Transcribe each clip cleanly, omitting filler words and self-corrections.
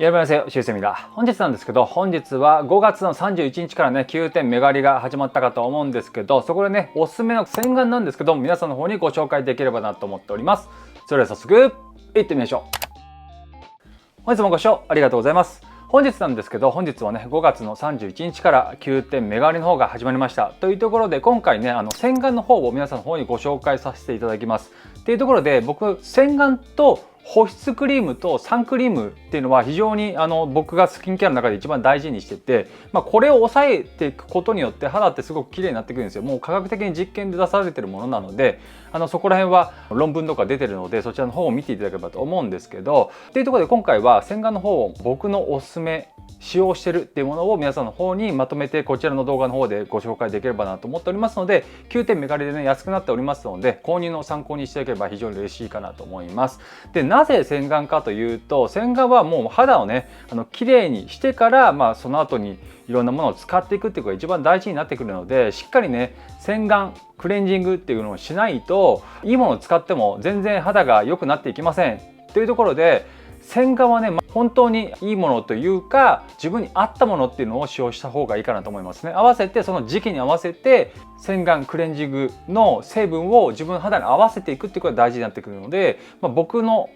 やりませよ、シュウセミだ。本日なんですけど、本日は5月の31日からね、9点メガ割が始まったかと思うんですけど、そこでね、おすすめの洗顔なんですけど、皆さんの方にご紹介できればなと思っております。それでは早速、行ってみましょう。本日もご視聴ありがとうございます。本日なんですけど、本日はね、5月の31日から9点メガ割の方が始まりました。というところで、今回ね、洗顔の方を皆さんの方にご紹介させていただきます。っていうところで、僕、洗顔と保湿クリームとサンクリームっていうのは非常に僕がスキンケアの中で一番大事にしてて、これを抑えていくことによって肌ってすごく綺麗になってくるんですよ。もう科学的に実験で出されてるものなので、そこら辺は論文とか出てるので、そちらの方を見ていただければと思うんですけど、っていうところで今回は洗顔の方を僕のおすすめ使用してるっていうものを皆さんの方にまとめてこちらの動画の方でご紹介できればなと思っておりますので、9点メガ割でね安くなっておりますので、購入の参考にしていただければ非常に嬉しいかなと思います。で、なぜ洗顔かというと、洗顔はもう肌をね綺麗にしてから、その後にいろんなものを使っていくっていうのが一番大事になってくるので、しっかりね洗顔クレンジングっていうのをしないと、いいものを使っても全然肌が良くなっていきませんというところで、洗顔はね本当にいいものというか、自分に合ったものっていうのを使用した方がいいかなと思いますね。合わせてその時期に合わせて洗顔クレンジングの成分を自分の肌に合わせていくっていうことが大事になってくるので、僕の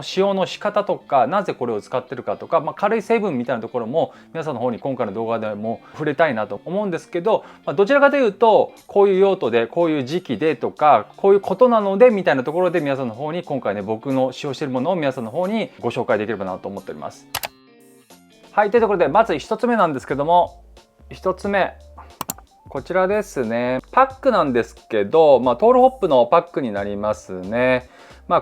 使用の仕方とか、なぜこれを使ってるかとか、軽い成分みたいなところも皆さんの方に今回の動画でも触れたいなと思うんですけど、どちらかというとこういう用途でこういう時期でとか、こういうことなのでみたいなところで皆さんの方に今回ね、僕の使用しているものを皆さんの方にご紹介できればなと思っております。はい、というところでまず1つ目なんですけども、1つ目こちらですね。パックなんですけど、トールホップのパックになりますね。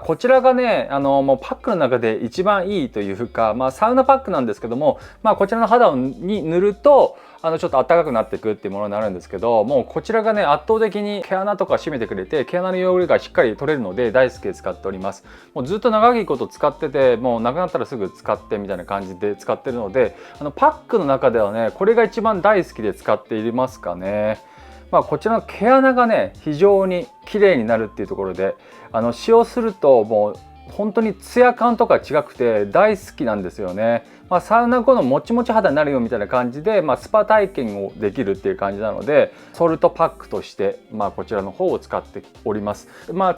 こちらがね、もうパックの中で一番いいというか、サウナパックなんですけども、こちらの肌に塗るとちょっと暖かくなっていくっていうものになるんですけど、もうこちらがね圧倒的に毛穴とか締めてくれて、毛穴の汚れがしっかり取れるので大好きで使っております。もうずっと長いこと使ってて、もうなくなったらすぐ使ってみたいな感じで使ってるので、パックの中ではねこれが一番大好きで使っていますかね。こちらの毛穴がね非常に綺麗になるっていうところで、使用するともう本当にツヤ感とか違くて大好きなんですよね。サウナ後のもちもち肌になるよみたいな感じで、スパ体験をできるっていう感じなので、ソルトパックとして、こちらの方を使っております。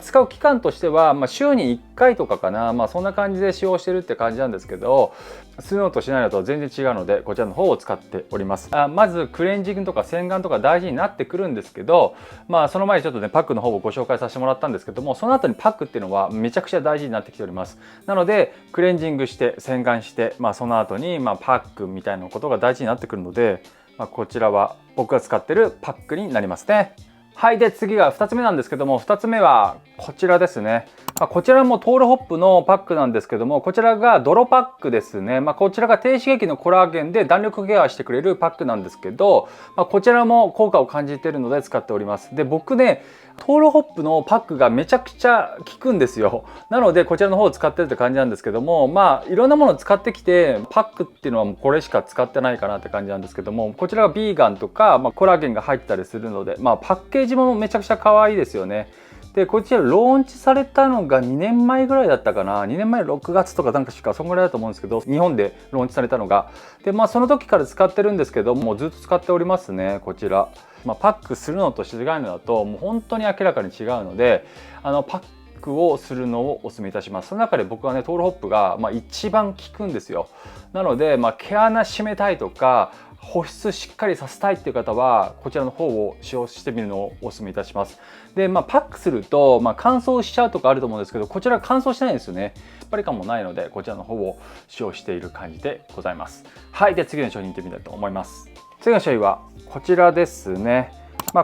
使う期間としては、週に1回とかかな、そんな感じで使用してるって感じなんですけど、するのとしないのと全然違うので、こちらの方を使っております。まずクレンジングとか洗顔とか大事になってくるんですけど、その前にちょっとねパックの方をご紹介させてもらったんですけども、その後にパックっていうのはめちゃくちゃ大事になってきております。なのでクレンジングして洗顔して、その後にパックみたいなことが大事になってくるので、こちらは僕が使ってるパックになりますね。はい、で次が2つ目なんですけども、2つ目はこちらですね。こちらもトールホップのパックなんですけども、こちらが泥パックですね。こちらが低刺激のコラーゲンで弾力ケアしてくれるパックなんですけど、こちらも効果を感じているので使っております。で、僕ねトールホップのパックがめちゃくちゃ効くんですよ。なのでこちらの方を使ってるって感じなんですけども、いろんなものを使ってきて、パックっていうのはもうこれしか使ってないかなって感じなんですけども、こちらがビーガンとか、コラーゲンが入ったりするので、パッケージもめちゃくちゃ可愛いですよね。で、こちらローンチされたのが2年前ぐらいだったかな。2年前6月とかなんかしかそんぐらいだと思うんですけど、日本でローンチされたのが。で、その時から使ってるんですけども、ずっと使っておりますね、こちら。パックするのとしないのだともう本当に明らかに違うので、パックをするのをお勧めいたします。その中で僕はねトールホップが一番効くんですよ。なので、毛穴締めたいとか保湿しっかりさせたいっていう方はこちらの方を使用してみるのをお勧めいたします。で、パックすると、乾燥しちゃうとかあると思うんですけど、こちら乾燥しないんですよね。さっぱり感もないので、こちらの方を使用している感じでございます。はい、で次の商品いってみたいと思います。次の商品はこちらですね。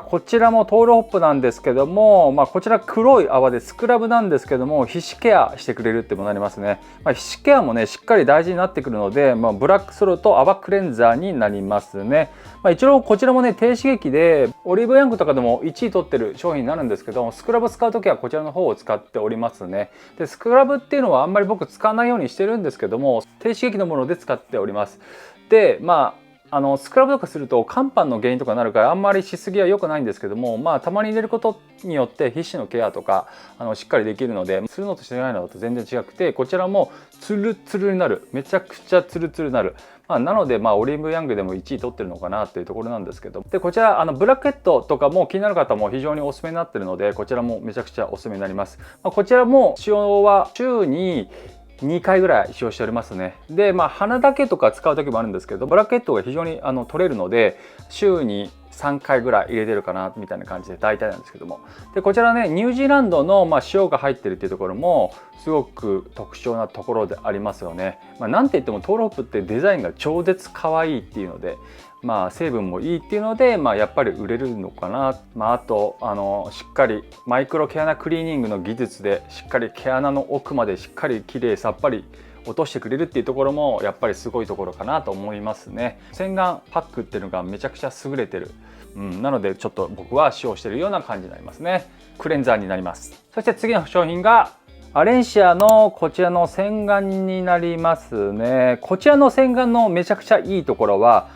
こちらもトールホップなんですけども、こちら黒い泡でスクラブなんですけども、皮脂ケアしてくれるってものになりますね。皮脂ケアもねしっかり大事になってくるので、ブラックソルト泡クレンザーになりますね。一応こちらもね低刺激でオリーブヤングとかでも1位取ってる商品になるんですけど、スクラブ使う時はこちらの方を使っておりますね。で、スクラブっていうのはあんまり僕使わないようにしてるんですけども、低刺激のもので使っております。で、スクラブとかすると乾板の原因とかになるからあんまりしすぎは良くないんですけども、たまに入れることによって皮脂のケアとかしっかりできるので、するのとしないのだと全然違くて、こちらもツルツルになる、めちゃくちゃツルツルになる。なのでオリーブヤングでも1位取ってるのかなっていうところなんですけど、でこちらブラケットとかも気になる方も非常におすすめになってるので、こちらもめちゃくちゃおすすめになります。こちらも使用は週に2回ぐらい使用しておりますね。で鼻だけとか使う時もあるんですけど、ブラケットが非常に取れるので週に3回ぐらい入れてるかなみたいな感じで大体なんですけども、でこちらねニュージーランドの塩が入ってるっていうところもすごく特徴なところでありますよね。なんて言ってもトールホップってデザインが超絶可愛いっていうので、成分もいいっていうので、やっぱり売れるのかな。あとしっかりマイクロ毛穴クリーニングの技術でしっかり毛穴の奥までしっかりきれいさっぱり落としてくれるっていうところもやっぱりすごいところかなと思いますね。洗顔パックっていうのがめちゃくちゃ優れてる、なのでちょっと僕は使用しているような感じになりますね。クレンザーになります。そして次の商品がアレンシアのこちらの洗顔になりますね。こちらの洗顔のめちゃくちゃいいところは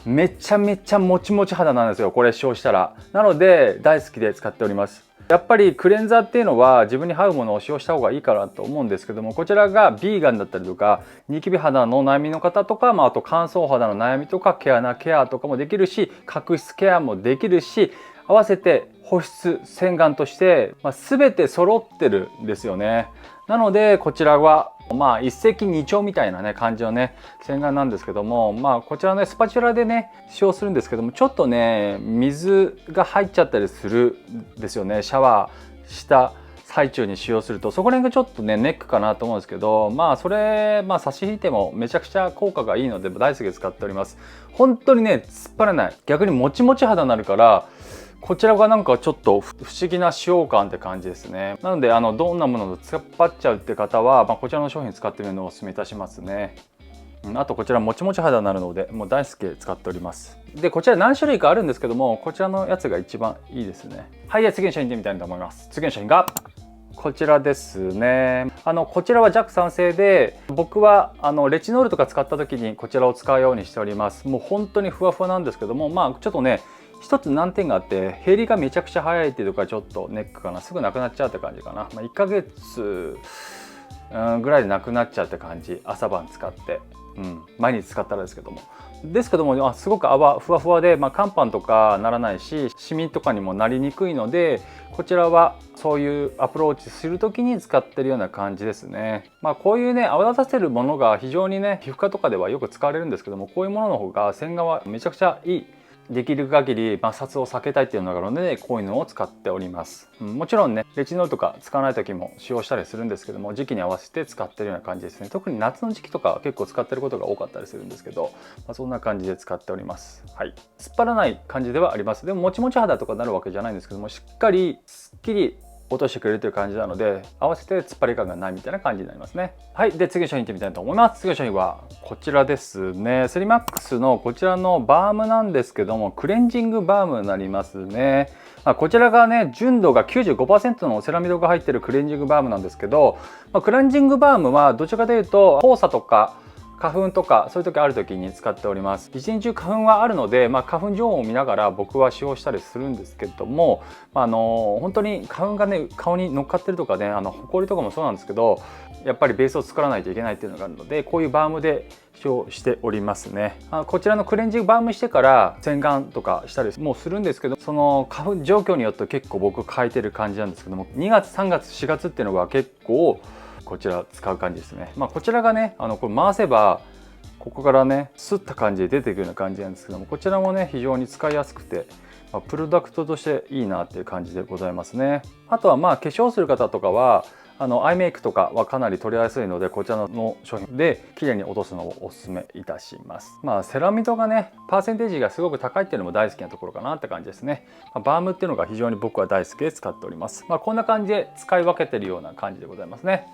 めちゃめちゃもちもち肌なんですよ、これ使用したら。なので大好きで使っております。やっぱりクレンザーっていうのは自分に合うものを使用した方がいいかなと思うんですけども、こちらがビーガンだったりとかニキビ肌の悩みの方とか、あと乾燥肌の悩みとか毛穴ケアとかもできるし、角質ケアもできるし、合わせて保湿洗顔として、全て揃ってるんですよね。なのでこちらは一石二鳥みたいなね感じのね洗顔なんですけども、こちらねスパチュラでね使用するんですけども、ちょっとね水が入っちゃったりするんですよね。シャワーした最中に使用するとそこら辺がちょっとねネックかなと思うんですけど、それ差し引いてもめちゃくちゃ効果がいいので大好きで使っております。本当にね突っ張らない、逆にもちもち肌になるから、こちらがなんかちょっと不思議な使用感って感じですね。なのでどんなものと突っ張っちゃうって方は、こちらの商品使ってみるのをお勧めいたしますね。あとこちらもちもち肌になるのでもう大好きで使っております。でこちら何種類かあるんですけども、こちらのやつが一番いいですね。はい、じゃあ次の商品見てみたいと思います。次の商品がこちらですね。こちらは弱酸性で、僕はレチノールとか使った時にこちらを使うようにしております。もう本当にふわふわなんですけども、ちょっとね一つ難点があって、減りがめちゃくちゃ早いっていうところがちょっとネックかな。すぐなくなっちゃうって感じかな。1ヶ月ぐらいでなくなっちゃうって感じ。朝晩使って、毎日使ったらですけども、すごく泡ふわふわで、乾板とかならないし、シミとかにもなりにくいので、こちらはそういうアプローチする時に使ってるような感じですね。こういうね泡立たせるものが非常にね皮膚科とかではよく使われるんですけども、こういうものの方が洗顔はめちゃくちゃいい。できる限り摩擦を避けたいっていうのがあるので、こういうのを使っております。もちろんねレチノールとか使わない時も使用したりするんですけども、時期に合わせて使ってるような感じですね。特に夏の時期とかは結構使ってることが多かったりするんですけど、そんな感じで使っております。はい、突っ張らない感じではあります。でももちもち肌とかになるわけじゃないんですけども、しっかりすっきり落としてくれるという感じなので、合わせて突っ張り感がないみたいな感じになりますね。はい、で次の商品いってみたいと思います。次の商品はこちらですね。スリマックスのこちらのバームなんですけども、クレンジングバームになりますね。こちらがね純度が 95% のセラミドが入ってるクレンジングバームなんですけど、クレンジングバームはどちらかというと黄砂とか花粉とかそういう時ある時に使っております。一日中花粉はあるので、花粉情報を見ながら僕は使用したりするんですけども、本当に花粉がね顔に乗っかってるとかね、ほこりとかもそうなんですけど、やっぱりベースを作らないといけないっていうのがあるので、こういうバームで使用しておりますね。こちらのクレンジングバームしてから洗顔とかしたりもするんですけど、その花粉状況によって結構僕変えてる感じなんですけども、2月3月4月っていうのが結構こちら使う感じですね。こちらがねこれ回せばここからねスッた感じで出てくるような感じなんですけども、こちらもね非常に使いやすくて、プロダクトとしていいなっていう感じでございますね。あとは化粧する方とかはアイメイクとかはかなり取りやすいので、こちらの商品で綺麗に落とすのをおすすめいたします。セラミドがねパーセンテージがすごく高いっていうのも大好きなところかなって感じですね。バームっていうのが非常に僕は大好きで使っております。こんな感じで使い分けてるような感じでございますね。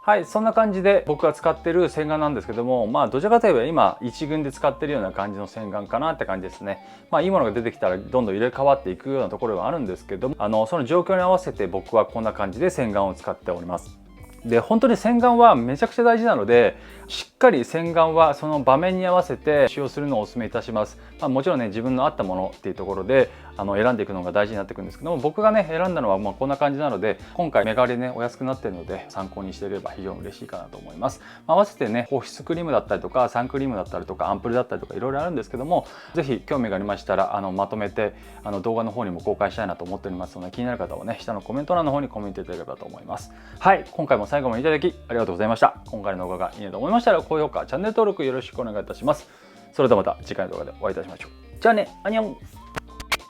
はい、そんな感じで僕が使ってる洗顔なんですけども、どちらかといえば今一軍で使ってるような感じの洗顔かなって感じですね。いいものが出てきたらどんどん入れ替わっていくようなところはあるんですけども、その状況に合わせて僕はこんな感じで洗顔を使っております。で本当に洗顔はめちゃくちゃ大事なので、しっかり洗顔はその場面に合わせて使用するのをお勧めいたします。もちろんね、自分の合ったものっていうところで選んでいくのが大事になってくるんですけども、僕がね選んだのはこんな感じなので、今回メガリねお安くなってるので参考にしていれば非常に嬉しいかなと思います。合わせてね、保湿クリームだったりとかサンクリームだったりとかアンプルだったりとかいろいろあるんですけども、是非興味がありましたらまとめて動画の方にも公開したいなと思っておりますので、気になる方はね下のコメント欄の方にコメントいただければと思います。はい、今回も最後までいただきありがとうございました。今回の動画がいいなと思いましたら高評価、チャンネル登録よろしくお願いいたします。それではまた次回の動画でお会いいたしましょう。じゃあね、アニョン。